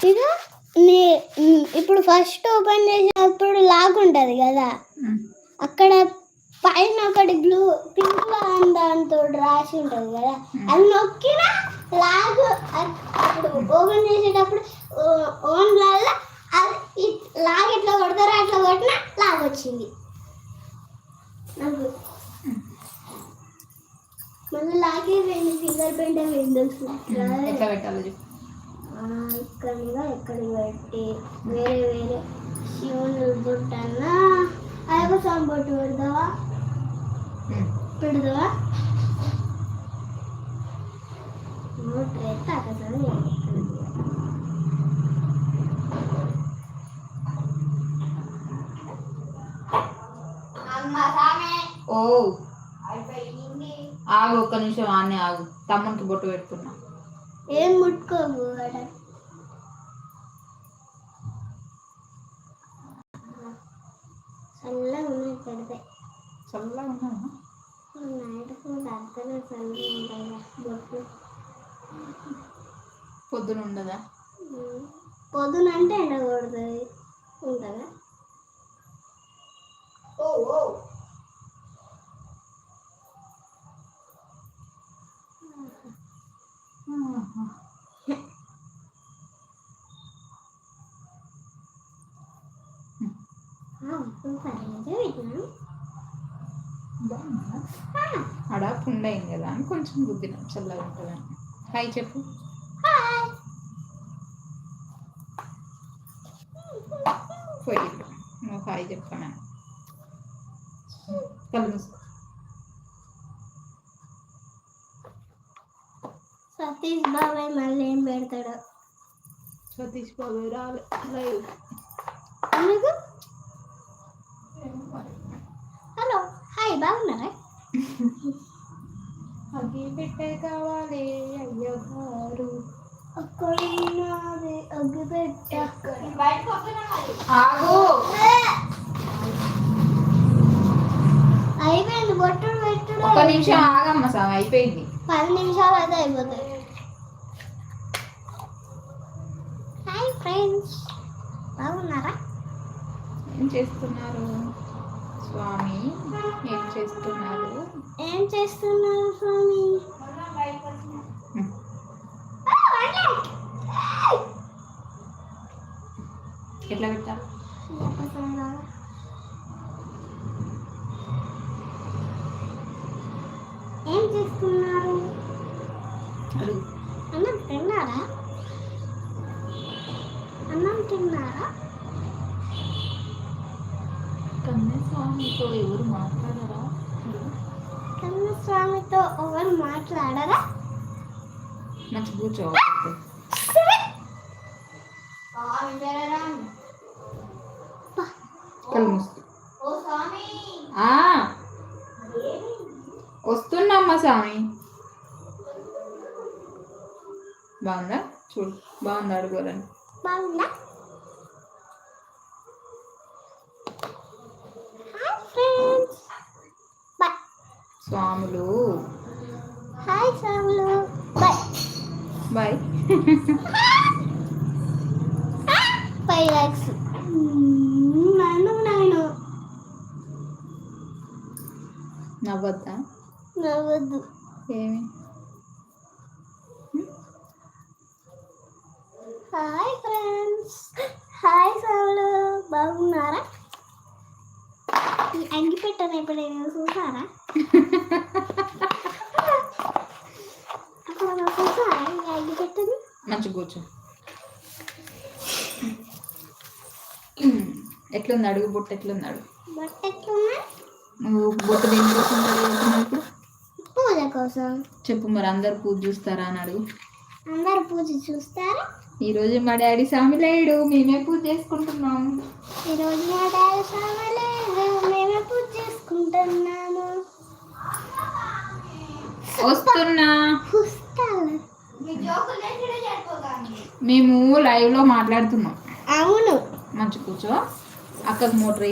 ఇక ఇప్పుడు first open చేసినప్పుడు లాగ్ ఉంటుంది కదా, అక్కడ పైన ఒకటి బ్లూ పింక్ దాంతో రాసి ఉంటుంది కదా, అది నొక్కిన లాగ్ అప్పుడు ఓపెన్ చేసేటప్పుడు ఓన్ వల్ల అది లాగ్ ఎట్లా కొడతారో అట్లా కొట్టిన లాగ్ వచ్చింది నాకు. మళ్ళీ లాగే పోయింది, ఫింగర్ ప్రింట్ పోయింది. ఎట్లా పెట్టాలి ఇక్కడిగా ఎక్కడికి పెట్టి వేరే వేరే శివుని బొట్టన్నా అయ్యప్ప స్వామి బొట్టు పెడతావా నోట్ అక్కడ ఓ ఆగు, ఒక్క నిమిషం ఆనే ఆగు, తమ్మునికి బొట్టు పెట్టుకున్నా. ఏం ముట్టుకోవు చల్లగా ఉన్నాయి, పెడితే చల్లగా ఉన్నా నైట్ పూట అర్థమే చల్లగా ఉంటాయి బొట్టు. పొద్దున ఉండదా? పొద్దున అంటే ఎండకూడదు ఉంటుందా? ఓ ఓ అడ పుండైంది కదా అని కొంచెం బుద్ధిన చల్లగా ఉంటుందని. హాయ్ చెప్పు. పోయి నువ్వు హాయ్ చెప్పాను. కళ్ళు సతీష్ బాబాయ్ మళ్ళీ ఏం పెడతాడు? సతీష్ బాబాయ్ రాలేదు. హలో హాయ్, బాగున్నారా? అగ్గి పెట్టే కావాలి అయ్యో గారు, అక్కడున్నది అగ్గి పెట్ట. ఆగు, అయిపోయింది బొట్టుడు పెట్టుడు. ఒక్క నిమిషం ఆగమ్మ సార్, అయిపోయింది. 10 నిమిషాలు అయితే అయిపోతాయి. హాయ్ ఫ్రెండ్స్, బాగున్నారా? ఏం చేస్తున్నారు స్వామి? ఏం చేస్తున్నారు? ఏం చేస్తున్నారు స్వామి? ఎట్లా పెట్టాలి? ఏం చేస్తున్నారు? అడుగు. అన్నం తిన్నారా? అన్నం తిన్నారా? కన్యస్వామితో ఎవరు మాట్లాడరా? కన్యస్వామితో ఎవరు మాట్లాడరా? మంచి కూర్చో. కళ్ళు మూసుకో. వస్తున్నామ్మా స్వామి. బాగుందా? చూడు బాగుందా? అడుగురండి. బాగుందా? Hi friends, bye. స్వాములు హాయ్ స్వాములు, బాయ్ బాయ్. 5 lakhs. నేను నవ్వద్దా? నవ్వద్దు. ఏమి? హాయ్ ఫ్రెండ్స్, హాయ్ స్వాములు, బాగున్నారా? ఈ అంగి పెట్టను ఎప్పుడైనా చూసారా? అక్కడ చూసారా ఈ అంగి పెట్టని? మంచి కూర్చో. ఎట్లుంది అడుగు, బొట్టు ఎట్లుంది అడుగు. బొట్టు ఎట్లున్నా? నువ్వు బొట్టు దేనికోసం ఇప్పుడు? పూజ కోసం. చెప్పు మరి, అందరు పూజ చూస్తారా అని అడుగు. అందరు పూజ చూస్తారా? ఈరోజు మా డాడీ స్వామి లేడు, మేమే పూజ చేసుకుంటున్నాం. ఈరోజు మా డాడీ స్వామి లేడు, మేమే పూజ చేసుకుంటున్నాము. వస్తున్నా. మేము లైవ్ లో మాట్లాడుతున్నాం. అవును. మంచి కూర్చో. అక్కకు మోటర్